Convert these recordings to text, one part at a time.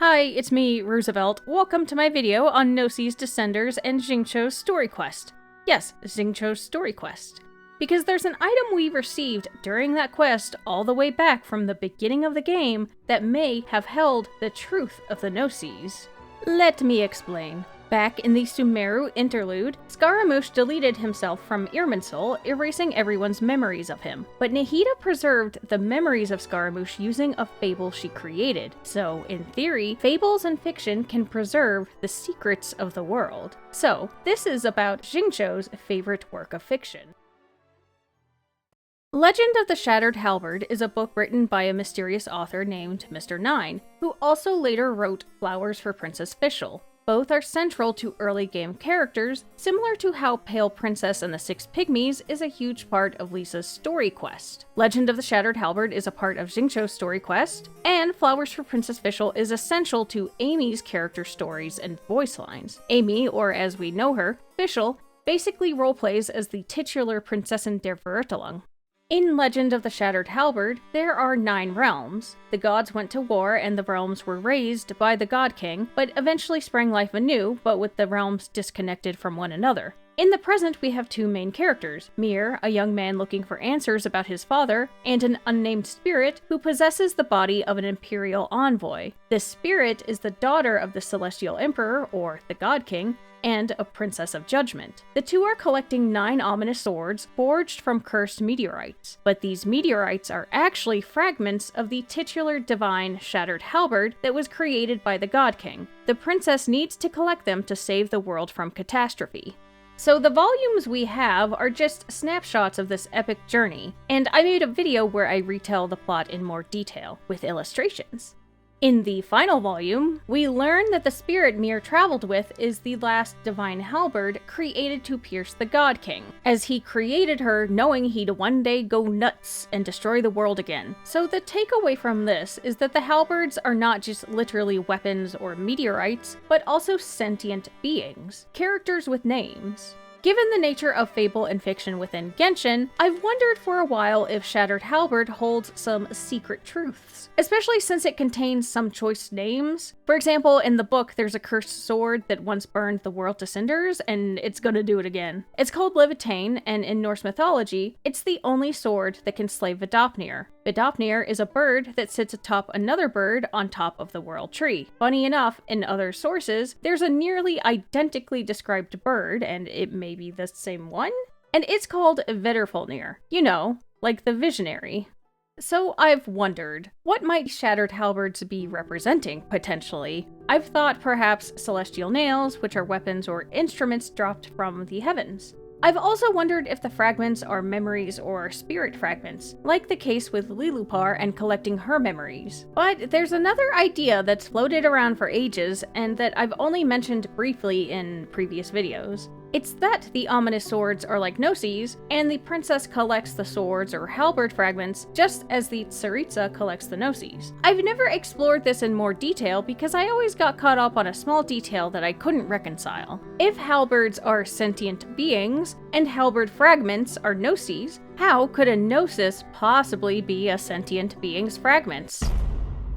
Hi, it's me, Roosevelt. Welcome to my video on Gnosis, Descenders, and Xingqiu's story quest. Yes, Xingqiu's story quest. Because there's an item we received during that quest all the way back from the beginning of the game that may have held the truth of the Gnosis. Let me explain. Back in the Sumeru interlude, Scaramouche deleted himself from Irmin's soul, erasing everyone's memories of him. But Nahida preserved the memories of Scaramouche using a fable she created. So, in theory, fables and fiction can preserve the secrets of the world. So, this is about Xingqiu's favorite work of fiction. Legend of the Shattered Halberd is a book written by a mysterious author named Mr. Nine, who also later wrote Flowers for Princess Fischl. Both are central to early game characters, similar to how Pale Princess and the Six Pygmies is a huge part of Lisa's story quest. Legend of the Shattered Halberd is a part of Xingqiu's story quest, and Flowers for Princess Fischl is essential to Amy's character stories and voice lines. Amy, or as we know her, Fischl, basically roleplays as the titular Prinzessin der Verurteilung. In Legend of the Shattered Halberd, there are 9 realms. The gods went to war and the realms were raised by the God King, but eventually sprang life anew, but with the realms disconnected from one another. In the present, we have 2 main characters, Mir, a young man looking for answers about his father, and an unnamed spirit who possesses the body of an imperial envoy. This spirit is the daughter of the Celestial Emperor, or the God King, and a Princess of Judgment. The 2 are collecting 9 ominous swords forged from cursed meteorites, but these meteorites are actually fragments of the titular divine Shattered Halberd that was created by the God King. The princess needs to collect them to save the world from catastrophe. So the volumes we have are just snapshots of this epic journey, and I made a video where I retell the plot in more detail, with illustrations. In the final volume, we learn that the spirit Mir traveled with is the last divine halberd created to pierce the God King, as he created her knowing he'd one day go nuts and destroy the world again. So the takeaway from this is that the halberds are not just literally weapons or meteorites, but also sentient beings, characters with names. Given the nature of fable and fiction within Genshin, I've wondered for a while if Shattered Halberd holds some secret truths, especially since it contains some choice names. For example, in the book, there's a cursed sword that once burned the world to cinders, and it's gonna do it again. It's called Levitain, and in Norse mythology, it's the only sword that can slay Vidofnir. Vidofnir is a bird that sits atop another bird on top of the world tree. Funny enough, in other sources, there's a nearly identically described bird, and it may be the same one? And it's called Vedrfolnir. You know, like the visionary. So I've wondered, what might Shattered Halberds be representing, potentially? I've thought perhaps celestial nails, which are weapons or instruments dropped from the heavens. I've also wondered if the fragments are memories or spirit fragments, like the case with Lilupar and collecting her memories. But there's another idea that's floated around for ages and that I've only mentioned briefly in previous videos. It's that the ominous swords are like Gnosis, and the princess collects the swords or halberd fragments just as the Tsaritsa collects the Gnosis. I've never explored this in more detail because I always got caught up on a small detail that I couldn't reconcile. If halberds are sentient beings, and halberd fragments are Gnosis, how could a Gnosis possibly be a sentient being's fragments?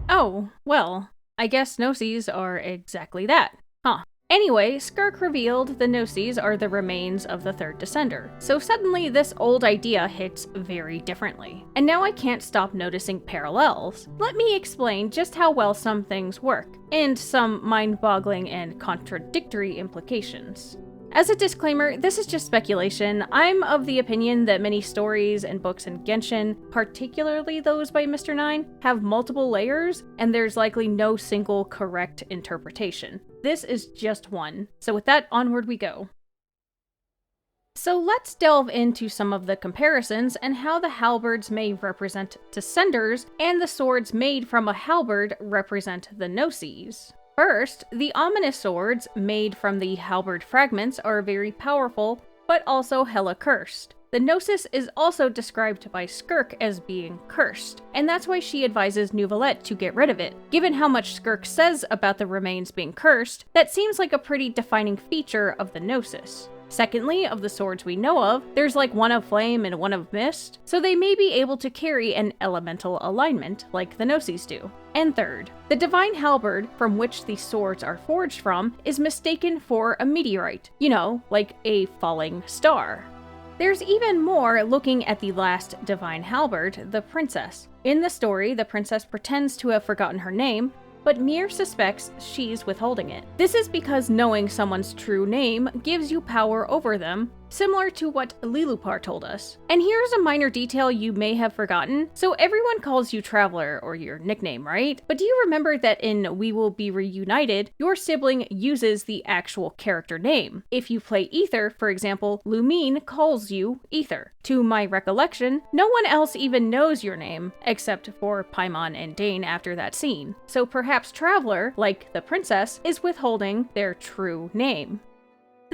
Oh, well, I guess Gnosis are exactly that, huh? Anyway, Skirk revealed the Gnosis are the remains of the third Descender, so suddenly this old idea hits very differently. And now I can't stop noticing parallels. Let me explain just how well some things work, and some mind-boggling and contradictory implications. As a disclaimer, this is just speculation. I'm of the opinion that many stories and books in Genshin, particularly those by Mr. Nine, have multiple layers, and there's likely no single correct interpretation. This is just one. So with that, onward we go. So let's delve into some of the comparisons and how the halberds may represent Descenders, and the swords made from a halberd represent the Gnosis. First, the ominous swords made from the halberd fragments are very powerful, but also hella cursed. The Gnosis is also described by Skirk as being cursed, and that's why she advises Neuvillette to get rid of it. Given how much Skirk says about the remains being cursed, that seems like a pretty defining feature of the Gnosis. Secondly, of the swords we know of, there's like one of flame and one of mist, so they may be able to carry an elemental alignment like the Gnosis do. And third, the Divine Halberd, from which these swords are forged from, is mistaken for a meteorite, you know, like a falling star. There's even more looking at the last Divine Halberd, the princess. In the story, the princess pretends to have forgotten her name, but Mir suspects she's withholding it. This is because knowing someone's true name gives you power over them, similar to what Lilupar told us. And here's a minor detail you may have forgotten. So everyone calls you Traveler, or your nickname, right? But do you remember that in We Will Be Reunited, your sibling uses the actual character name? If you play Aether, for example, Lumine calls you Aether. To my recollection, no one else even knows your name, except for Paimon and Dane after that scene. So perhaps Traveler, like the princess, is withholding their true name.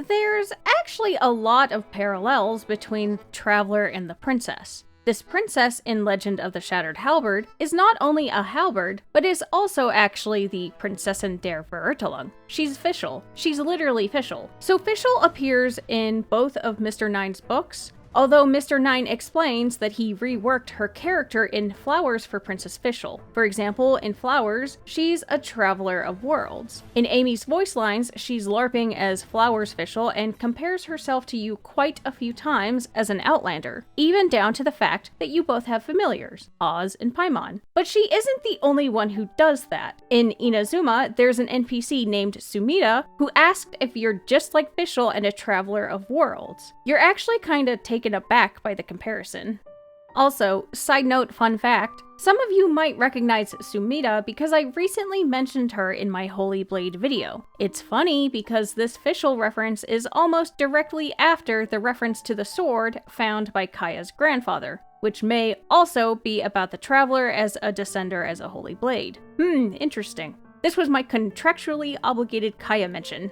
There's actually a lot of parallels between Traveler and the princess. This princess in Legend of the Shattered Halberd is not only a halberd, but is also actually the Prinzessin der Verurteilung. She's Fischl. She's literally Fischl. So Fischl appears in both of Mr. Nine's books, although Mr. Nine explains that he reworked her character in Flowers for Princess Fischl. For example, in Flowers, she's a traveler of worlds. In Amy's voice lines, she's LARPing as Flowers Fischl and compares herself to you quite a few times as an Outlander, even down to the fact that you both have familiars, Oz and Paimon. But she isn't the only one who does that. In Inazuma, there's an NPC named Sumida who asked if you're just like Fischl and a traveler of worlds. You're actually kinda taken aback by the comparison. Also, side note fun fact, some of you might recognize Sumida because I recently mentioned her in my Holy Blade video. It's funny because this Fischl reference is almost directly after the reference to the sword found by Kaya's grandfather, which may also be about the Traveler as a descender as a Holy Blade. Interesting. This was my contractually obligated Kaya mention.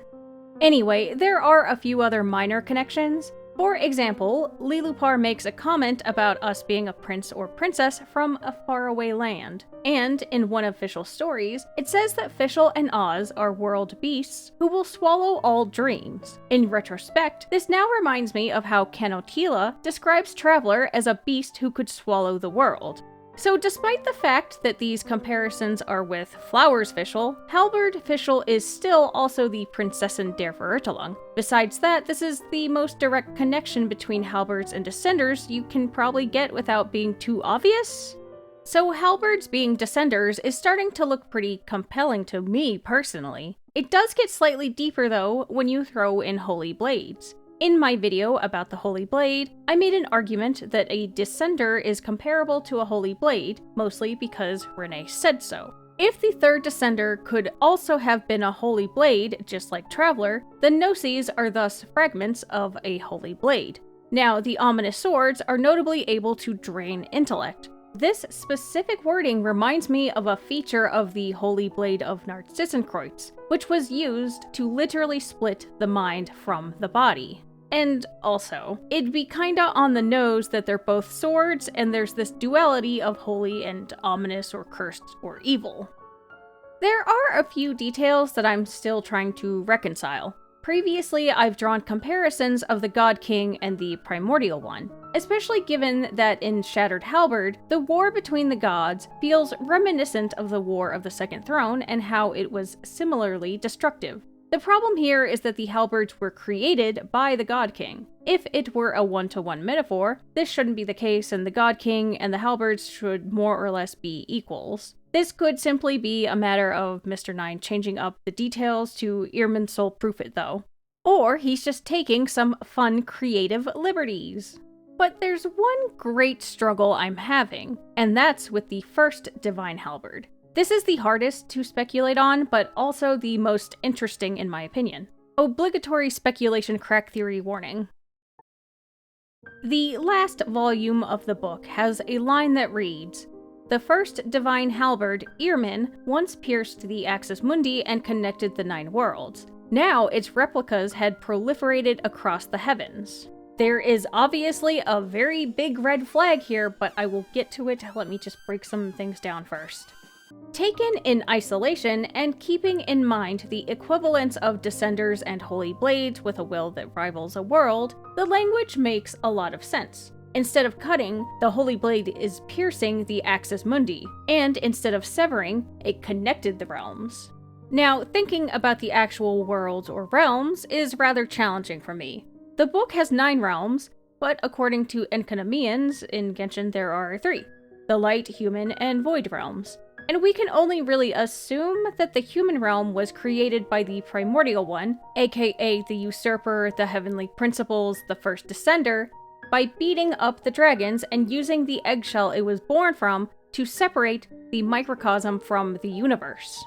Anyway, there are a few other minor connections. For example, Lilupar makes a comment about us being a prince or princess from a faraway land. And in one of Fischl's stories, it says that Fischl and Oz are world beasts who will swallow all dreams. In retrospect, this now reminds me of how Canotila describes Traveler as a beast who could swallow the world. So despite the fact that these comparisons are with Flowers Fischl, Halberd Fischl is still also the Prinzessin der Verurteilung. Besides that, this is the most direct connection between halberds and descenders you can probably get without being too obvious. So halberds being descenders is starting to look pretty compelling to me personally. It does get slightly deeper though when you throw in holy blades. In my video about the Holy Blade, I made an argument that a Descender is comparable to a Holy Blade, mostly because Renee said so. If the third Descender could also have been a Holy Blade, just like Traveler, the Gnosis are thus fragments of a Holy Blade. Now, the ominous swords are notably able to drain intellect. This specific wording reminds me of a feature of the Holy Blade of Narzissenkreuz, which was used to literally split the mind from the body. And also, it'd be kinda on the nose that they're both swords and there's this duality of holy and ominous or cursed or evil. There are a few details that I'm still trying to reconcile. Previously, I've drawn comparisons of the God King and the Primordial One, especially given that in Shattered Halberd, the war between the gods feels reminiscent of the War of the Second Throne and how it was similarly destructive. The problem here is that the halberds were created by the God King. If it were a one-to-one metaphor, this shouldn't be the case and the God King and the halberds should more or less be equals. This could simply be a matter of Mr. Nine changing up the details to Irmin soul proof it though. Or he's just taking some fun creative liberties. But there's one great struggle I'm having, and that's with the first Divine Halberd. This is the hardest to speculate on, but also the most interesting in my opinion. Obligatory speculation crack theory warning. The last volume of the book has a line that reads, "The first Divine Halberd, Irmin, once pierced the Axis Mundi and connected the 9 worlds. Now its replicas had proliferated across the heavens." There is obviously a very big red flag here, but I will get to it. Let me just break some things down first. Taken in isolation and keeping in mind the equivalence of Descenders and Holy Blades with a will that rivals a world, the language makes a lot of sense. Instead of cutting, the Holy Blade is piercing the Axis Mundi, and instead of severing, it connected the realms. Now, thinking about the actual worlds or realms is rather challenging for me. The book has 9 realms, but according to Enkanomians, in Genshin there are 3, the Light, Human, and Void realms. And we can only really assume that the human realm was created by the Primordial One, aka the Usurper, the Heavenly Principles, the First Descender, by beating up the dragons and using the eggshell it was born from to separate the microcosm from the universe.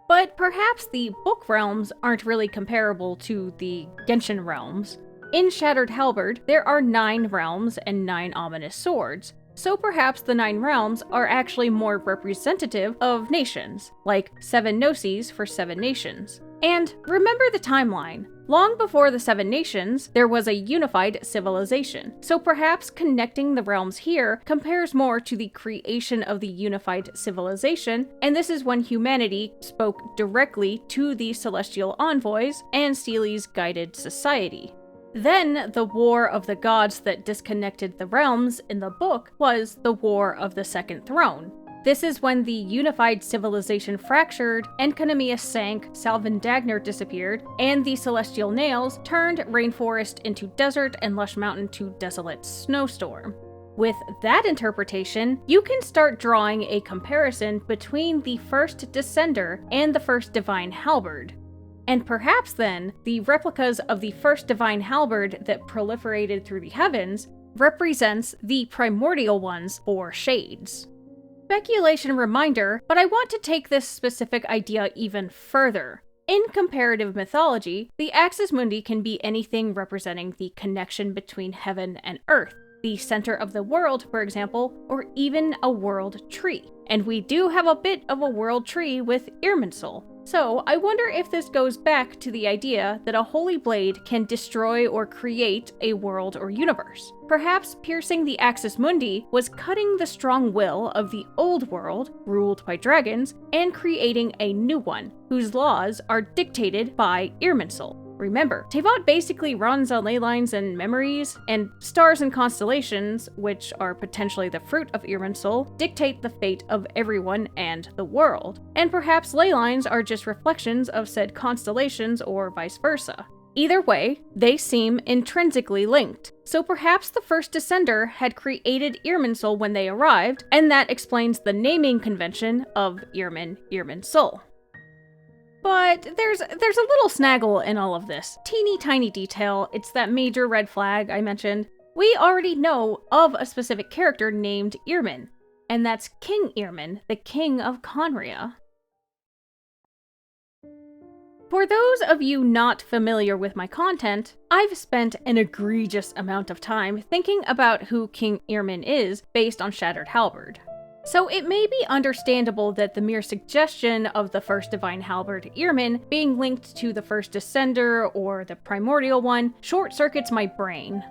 But perhaps the book realms aren't really comparable to the Genshin realms. In Shattered Halberd, there are 9 realms and 9 ominous swords, so perhaps the 9 realms are actually more representative of nations, like 7 Gnosis for 7 nations. And remember the timeline. Long before the 7 nations, there was a unified civilization, so perhaps connecting the realms here compares more to the creation of the unified civilization, and this is when humanity spoke directly to the celestial envoys and Steely's guided society. Then, the War of the Gods that disconnected the realms in the book was the War of the Second Throne. This is when the unified civilization fractured, Enkanomiya sank, Salvin Dagner disappeared, and the Celestial Nails turned rainforest into desert and lush mountain to desolate snowstorm. With that interpretation, you can start drawing a comparison between the first Descender and the first Divine Halberd. And perhaps then, the replicas of the first Divine Halberd that proliferated through the heavens represents the primordial ones or shades. Speculation reminder, but I want to take this specific idea even further. In comparative mythology, the Axis Mundi can be anything representing the connection between heaven and earth, the center of the world, for example, or even a world tree. And we do have a bit of a world tree with Irminsul. So I wonder if this goes back to the idea that a holy blade can destroy or create a world or universe. Perhaps piercing the Axis Mundi was cutting the strong will of the old world, ruled by dragons, and creating a new one, whose laws are dictated by Irminsul. Remember, Teyvat basically runs on ley lines and memories, and stars and constellations, which are potentially the fruit of Irminsul, dictate the fate of everyone and the world. And perhaps ley lines are just reflections of said constellations or vice versa. Either way, they seem intrinsically linked. So perhaps the first Descender had created Irminsul when they arrived, and that explains the naming convention of Irminsul. But there's a little snaggle in all of this. Teeny tiny detail, it's that major red flag I mentioned. We already know of a specific character named Irmin, and that's King Irmin, the King of Khaenri'ah. For those of you not familiar with my content, I've spent an egregious amount of time thinking about who King Irmin is based on Shattered Halberd. So it may be understandable that the mere suggestion of the first Divine Halberd Irmin being linked to the first Descender or the Primordial One short-circuits my brain.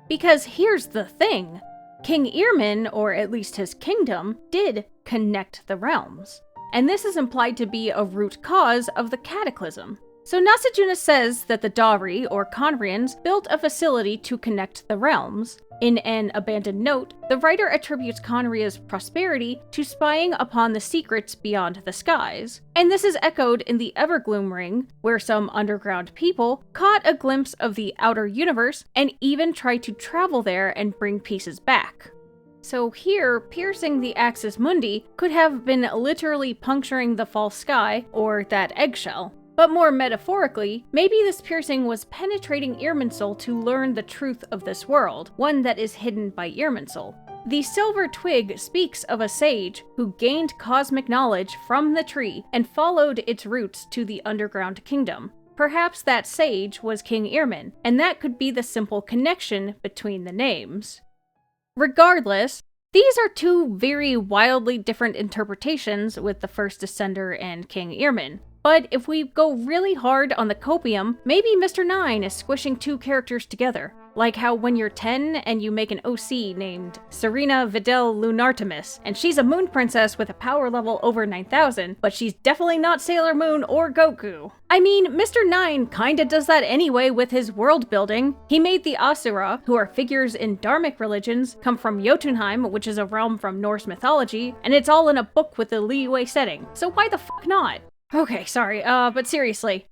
Because here's the thing, King Irmin, or at least his kingdom, did connect the realms. And this is implied to be a root cause of the cataclysm. So Nasajuna says that the Dari, or Khaenri'ahs, built a facility to connect the realms. In an abandoned note, the writer attributes Khaenri'ah's prosperity to spying upon the secrets beyond the skies. And this is echoed in the Evergloom Ring, where some underground people caught a glimpse of the outer universe and even tried to travel there and bring pieces back. So here, piercing the Axis Mundi could have been literally puncturing the false sky, or that eggshell. But more metaphorically, maybe this piercing was penetrating Irminsul to learn the truth of this world, one that is hidden by Irminsul. The silver twig speaks of a sage who gained cosmic knowledge from the tree and followed its roots to the underground kingdom. Perhaps that sage was King Irmin, and that could be the simple connection between the names. Regardless, these are two very wildly different interpretations with the first Descender and King Irmin. But if we go really hard on the copium, maybe Mr. 9 is squishing two characters together. Like how when you're 10 and you make an OC named Serena Vidal Lunartemis, and she's a moon princess with a power level over 9,000, but she's definitely not Sailor Moon or Goku. I mean, Mr. 9 kinda does that anyway with his world building. He made the Asura, who are figures in Dharmic religions, come from Jotunheim, which is a realm from Norse mythology, and it's all in a book with a Liyue setting, so why the fuck not? Okay, sorry, but seriously.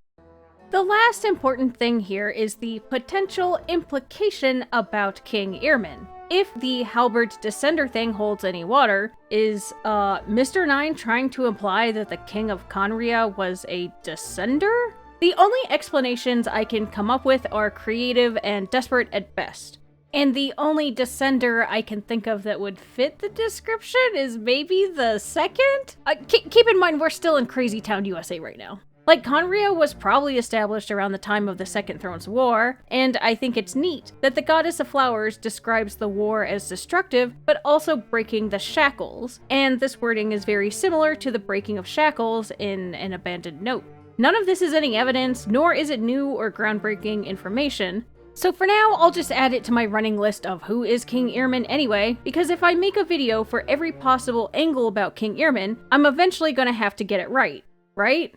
The last important thing here is the potential implication about King Irmin. If the Halberd Descender thing holds any water, is Mr. 9 trying to imply that the King of Khaenri'ah was a Descender? The only explanations I can come up with are creative and desperate at best. And the only Descender I can think of that would fit the description is maybe the second? Keep in mind, we're still in Crazy Town, USA right now. Like, Khaenri'ah was probably established around the time of the Second Thrones War, and I think it's neat that the Goddess of Flowers describes the war as destructive, but also breaking the shackles, and this wording is very similar to the breaking of shackles in An Abandoned Note. None of this is any evidence, nor is it new or groundbreaking information, so for now, I'll just add it to my running list of who is King Irmin anyway, because if I make a video for every possible angle about King Irmin, I'm eventually gonna have to get it right?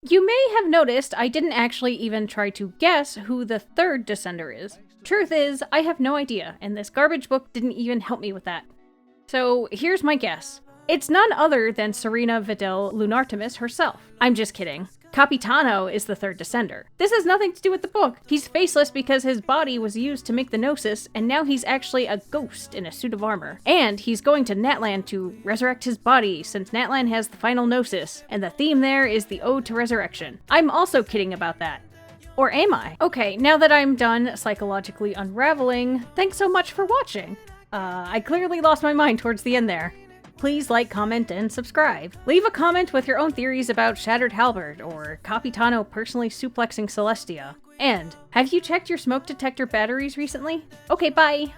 You may have noticed I didn't actually even try to guess who the third Descender is. Truth is, I have no idea, and this garbage book didn't even help me with that. So here's my guess. It's none other than Serena Vidal Lunartemis herself. I'm just kidding. Capitano is the third Descender. This has nothing to do with the book. He's faceless because his body was used to make the Gnosis, and now he's actually a ghost in a suit of armor. And he's going to Natlan to resurrect his body, since Natlan has the final Gnosis, and the theme there is the Ode to Resurrection. I'm also kidding about that. Or am I? Okay, now that I'm done psychologically unraveling, thanks so much for watching. I clearly lost my mind towards the end there. Please like, comment, and subscribe. Leave a comment with your own theories about Shattered Halberd, or Capitano personally suplexing Celestia. And, have you checked your smoke detector batteries recently? Okay, bye!